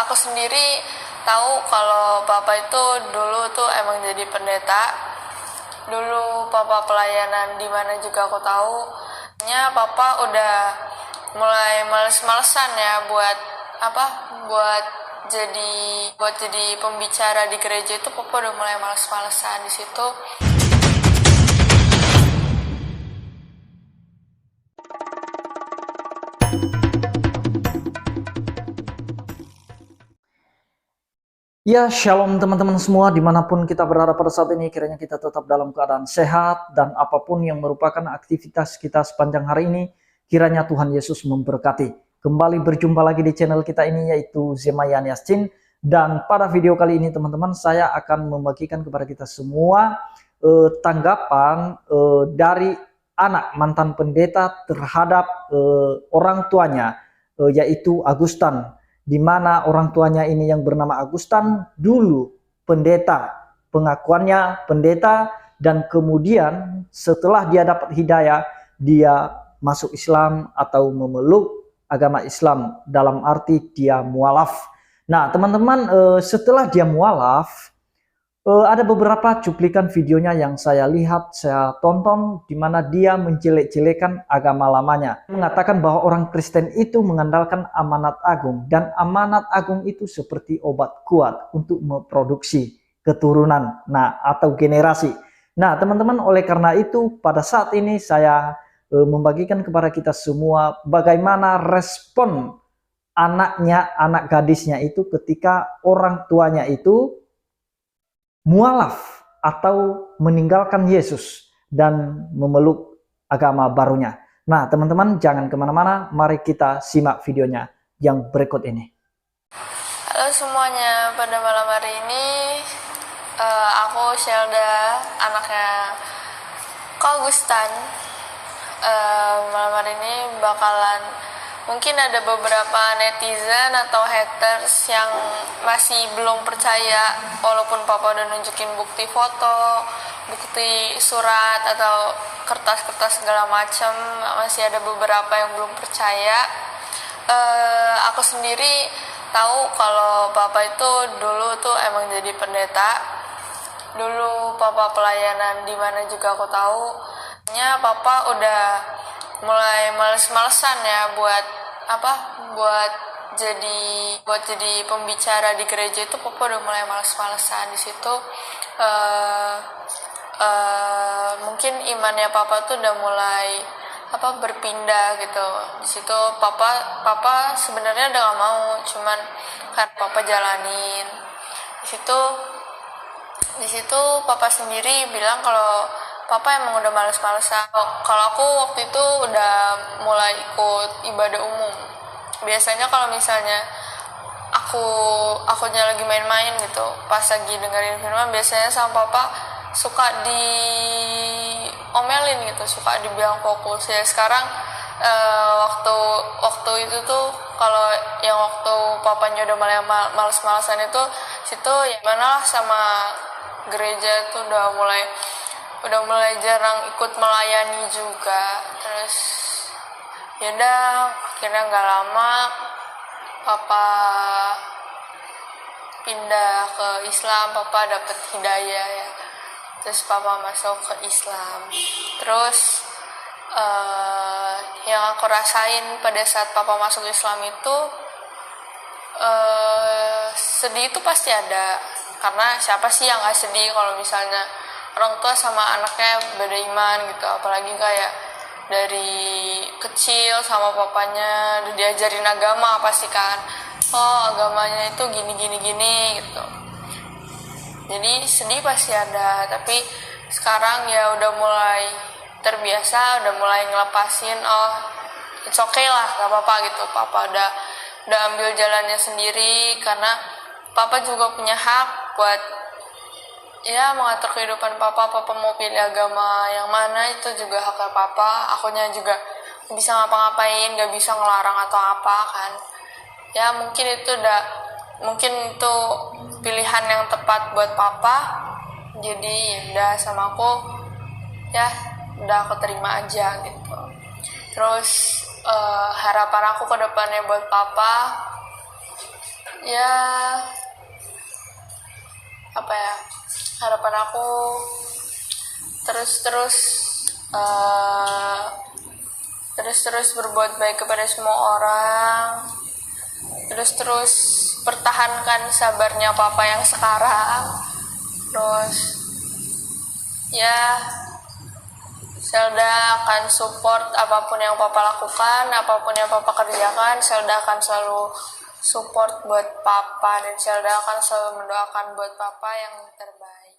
Aku sendiri tahu kalau papa itu dulu tuh emang jadi pendeta. Dulu papa pelayanan di mana juga aku tahu. Papa udah mulai males-malesan ya buat buat jadi pembicara di gereja itu. Papa udah mulai males-malesan di situ. Ya, shalom teman-teman semua, dimanapun kita berada pada saat ini, kiranya kita tetap dalam keadaan sehat, dan apapun yang merupakan aktivitas kita sepanjang hari ini, kiranya Tuhan Yesus memberkati. Kembali berjumpa lagi di channel kita ini, yaitu Zemayan Yasin, dan pada video kali ini teman-teman, saya akan membagikan kepada kita semua tanggapan dari anak mantan pendeta terhadap orang tuanya, yaitu Agustan, di mana orang tuanya ini yang bernama Agustan dulu pendeta, pengakuannya pendeta, dan kemudian setelah dia dapat hidayah, dia masuk Islam atau memeluk agama Islam, dalam arti dia mualaf. Nah teman-teman, setelah dia mualaf, ada beberapa cuplikan videonya yang saya lihat, saya tonton, di mana dia menjelek-jelekan agama lamanya. Mengatakan bahwa orang Kristen itu mengandalkan amanat agung, dan amanat agung itu seperti obat kuat untuk memproduksi keturunan, atau generasi. Nah teman-teman, oleh karena itu pada saat ini saya membagikan kepada kita semua bagaimana respon anak gadisnya itu ketika orang tuanya itu mualaf atau meninggalkan Yesus dan memeluk agama barunya. Nah teman-teman, jangan kemana-mana, mari kita simak videonya yang berikut ini. Halo semuanya, pada malam hari ini aku Shelda, anaknya Kak Agustan. Malam hari ini mungkin ada beberapa netizen atau haters yang masih belum percaya, walaupun papa udah nunjukin bukti foto, bukti surat atau kertas-kertas segala macam, masih ada beberapa yang belum percaya. Aku sendiri tahu kalau papa itu dulu tuh emang jadi pendeta. Dulu papa pelayanan di mana juga aku tahu. Papa udah mulai males-malesan ya buat jadi pembicara di gereja itu. Papa udah mulai males-malesan di situ. Mungkin imannya papa tuh udah mulai berpindah gitu. Di situ papa sebenarnya udah gak mau, cuman kan papa jalanin. Di situ papa sendiri bilang kalau papa emang udah males-malesan. Kalau aku waktu itu udah mulai ikut ibadah umum. Biasanya kalau misalnya akunya lagi main-main gitu, pas lagi dengerin firman, biasanya sama papa suka diomelin gitu, suka dibilang fokus. Ya sekarang waktu itu tuh, kalau yang waktu papanya udah mulai males-malesan itu, situ ya mana lah sama gereja tuh udah mulai jarang ikut melayani juga. Terus yaudah, akhirnya nggak lama papa pindah ke Islam. Papa dapet hidayah ya, terus papa masuk ke Islam. Terus yang aku rasain pada saat papa masuk Islam itu, sedih itu pasti ada, karena siapa sih yang gak sedih kalau misalnya orang tua sama anaknya beda iman gitu. Apalagi kayak dari kecil sama papanya udah diajarin agama, pasti kan, agamanya itu gini gitu. Jadi sedih pasti ada, tapi sekarang ya udah mulai terbiasa, udah mulai ngelepasin. It's okay lah, gak apa-apa gitu. Papa udah ambil jalannya sendiri, karena papa juga punya hak buat ya mengatur kehidupan papa. Papa mau pilih agama yang mana, itu juga haknya papa. Akunya juga bisa ngapa-ngapain, gak bisa ngelarang atau apa kan. Ya mungkin itu pilihan yang tepat buat papa. Jadi udah, sama aku ya udah aku terima aja gitu. Terus harapan aku ke depannya buat papa, ya apa ya, harapan aku terus-terus berbuat baik kepada semua orang, terus pertahankan sabarnya papa yang sekarang, terus ya Zelda akan support apapun yang papa lakukan, apapun yang papa kerjakan. Zelda akan selalu support buat papa, dan Zelda akan selalu mendoakan buat papa yang terbaik.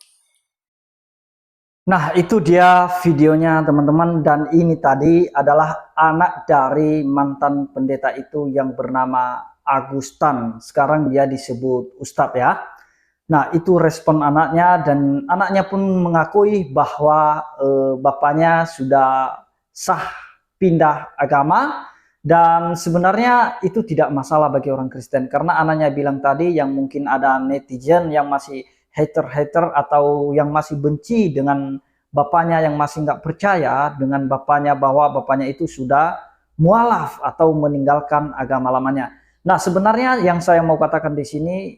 Nah, itu dia videonya teman-teman, dan ini tadi adalah anak dari mantan pendeta itu yang bernama Agustan. Sekarang dia disebut Ustadz ya. Nah, itu respon anaknya, dan anaknya pun mengakui bahwa bapaknya sudah sah pindah agama, dan sebenarnya itu tidak masalah bagi orang Kristen, karena anaknya bilang tadi yang mungkin ada netizen yang masih hater atau yang masih benci dengan bapaknya, yang masih nggak percaya dengan bapaknya bahwa bapaknya itu sudah mualaf atau meninggalkan agama lamanya. Nah, sebenarnya yang saya mau katakan di sini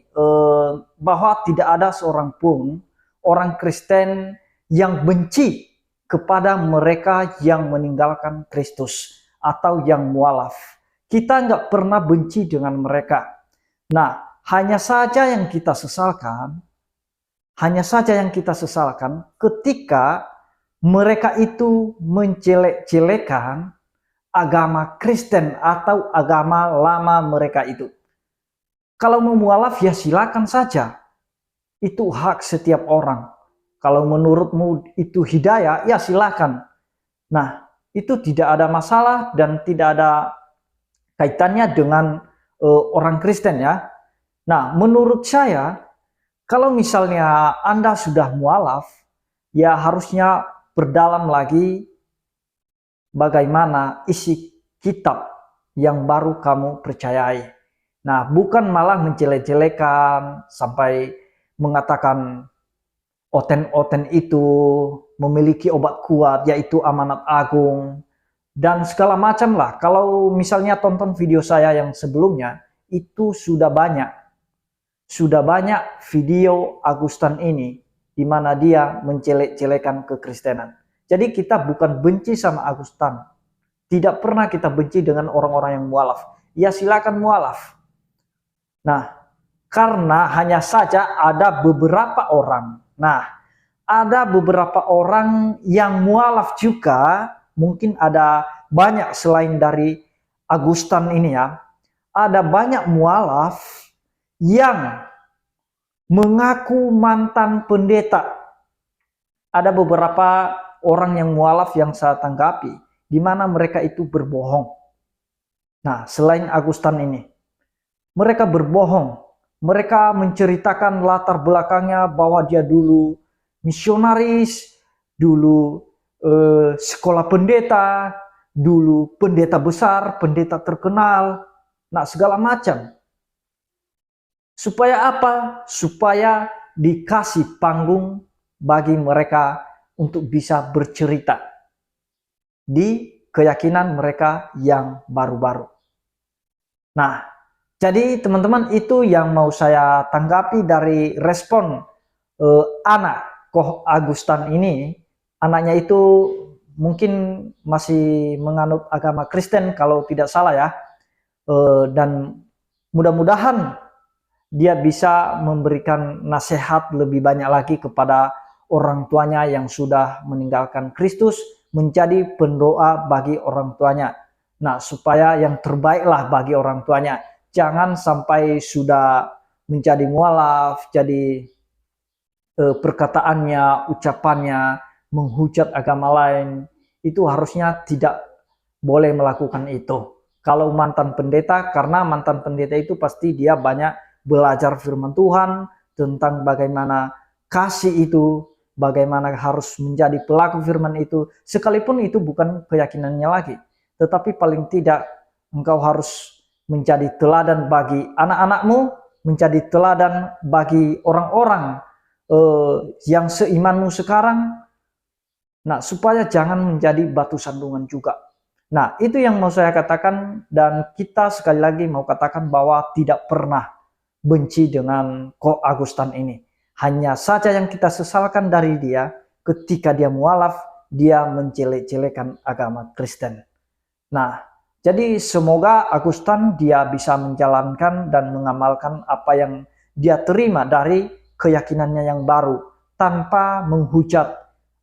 bahwa tidak ada seorang pun orang Kristen yang benci kepada mereka yang meninggalkan Kristus atau yang mualaf. Kita nggak pernah benci dengan mereka. Nah, hanya saja yang kita sesalkan ketika mereka itu menjelek-jelekan agama Kristen atau agama lama mereka itu. Kalau mau mualaf ya silakan saja. Itu hak setiap orang. Kalau menurutmu itu hidayah, ya silakan. Nah, itu tidak ada masalah dan tidak ada kaitannya dengan orang Kristen ya. Nah, menurut saya, kalau misalnya Anda sudah mualaf, ya harusnya berdalam lagi bagaimana isi kitab yang baru kamu percayai. Nah, bukan malah menjelek-jelekan sampai mengatakan oten-oten itu memiliki obat kuat, yaitu amanat agung, dan segala macam lah. Kalau misalnya tonton video saya yang sebelumnya, itu sudah banyak video Agustan ini, di mana dia menjelek-jelekan kekristenan. Jadi kita bukan benci sama Agustan. Tidak pernah kita benci dengan orang-orang yang mualaf. Ya silakan mualaf. Nah, karena hanya saja ada beberapa orang. Nah, ada beberapa orang yang mualaf juga. Mungkin ada banyak selain dari Agustan ini ya. Ada banyak mualaf yang mengaku mantan pendeta. Ada beberapa orang yang mualaf yang saya tanggapi, di mana mereka itu berbohong. Nah, selain Agustan ini, mereka berbohong. Mereka menceritakan latar belakangnya bahwa dia dulu misionaris, dulu sekolah pendeta, dulu pendeta besar, pendeta terkenal, nah segala macam. Supaya apa? Supaya dikasih panggung bagi mereka untuk bisa bercerita di keyakinan mereka yang baru-baru. Nah, jadi teman-teman, itu yang mau saya tanggapi dari respon anak Koh Agustan ini. Anaknya itu mungkin masih menganut agama Kristen kalau tidak salah ya. Dan mudah-mudahan dia bisa memberikan nasihat lebih banyak lagi kepada orang tuanya yang sudah meninggalkan Kristus, menjadi pendoa bagi orang tuanya. Nah, supaya yang terbaiklah bagi orang tuanya. Jangan sampai sudah menjadi mualaf, jadi perkataannya, ucapannya menghujat agama lain. Itu harusnya tidak boleh melakukan itu. Kalau mantan pendeta, karena mantan pendeta itu pasti dia banyak belajar firman Tuhan tentang bagaimana kasih itu, bagaimana harus menjadi pelaku firman itu, sekalipun itu bukan keyakinannya lagi. Tetapi paling tidak engkau harus menjadi teladan bagi anak-anakmu, menjadi teladan bagi orang-orang yang seimanmu sekarang. Nah, supaya jangan menjadi batu sandungan juga. Nah, itu yang mau saya katakan, dan kita sekali lagi mau katakan bahwa tidak pernah benci dengan Ko Agustan ini. Hanya saja yang kita sesalkan dari dia, ketika dia mualaf, dia menjelek-jelekan agama Kristen. Nah, jadi semoga Agustan dia bisa menjalankan dan mengamalkan apa yang dia terima dari keyakinannya yang baru, tanpa menghujat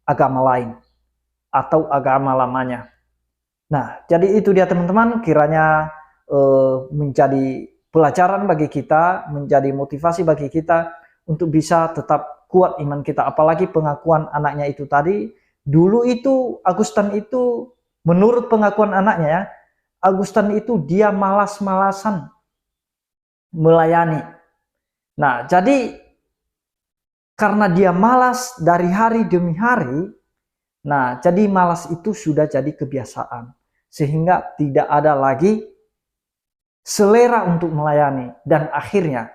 agama lain atau agama lamanya. Nah, jadi itu dia teman-teman, kiranya menjadi pelajaran bagi kita, menjadi motivasi bagi kita untuk bisa tetap kuat iman kita. Apalagi pengakuan anaknya itu tadi, dulu itu Agustan itu menurut pengakuan anaknya ya, Agustan itu dia malas-malasan melayani. Nah, jadi karena dia malas dari hari demi hari, nah jadi malas itu sudah jadi kebiasaan. Sehingga tidak ada lagi selera untuk melayani dan akhirnya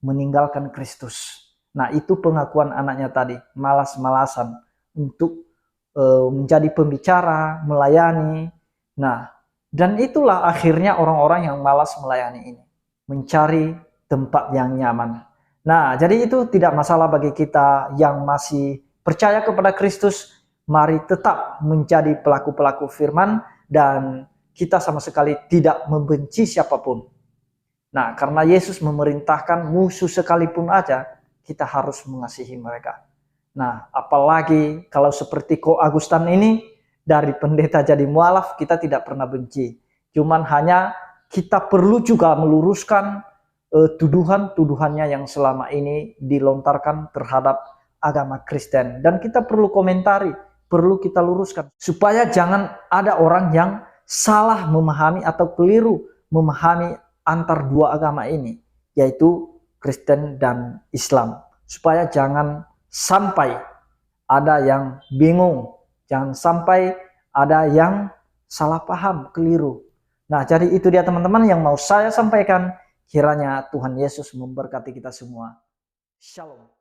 meninggalkan Kristus. Nah, itu pengakuan anaknya tadi, malas-malasan untuk menjadi pembicara, melayani. Nah, dan itulah akhirnya orang-orang yang malas melayani ini, mencari tempat yang nyaman. Nah, jadi itu tidak masalah bagi kita yang masih percaya kepada Kristus. Mari tetap menjadi pelaku-pelaku firman dan kita sama sekali tidak membenci siapapun. Nah, karena Yesus memerintahkan musuh sekalipun aja, kita harus mengasihi mereka. Nah, apalagi kalau seperti Ko Agustan ini, dari pendeta jadi mualaf, kita tidak pernah benci. Cuman hanya kita perlu juga meluruskan tuduhan-tuduhannya yang selama ini dilontarkan terhadap agama Kristen. Dan kita perlu komentari, perlu kita luruskan. Supaya jangan ada orang yang salah memahami atau keliru memahami antar dua agama ini, yaitu Kristen dan Islam. Supaya jangan sampai ada yang bingung, jangan sampai ada yang salah paham, keliru. Nah, jadi itu dia teman-teman yang mau saya sampaikan. Kiranya Tuhan Yesus memberkati kita semua. Shalom.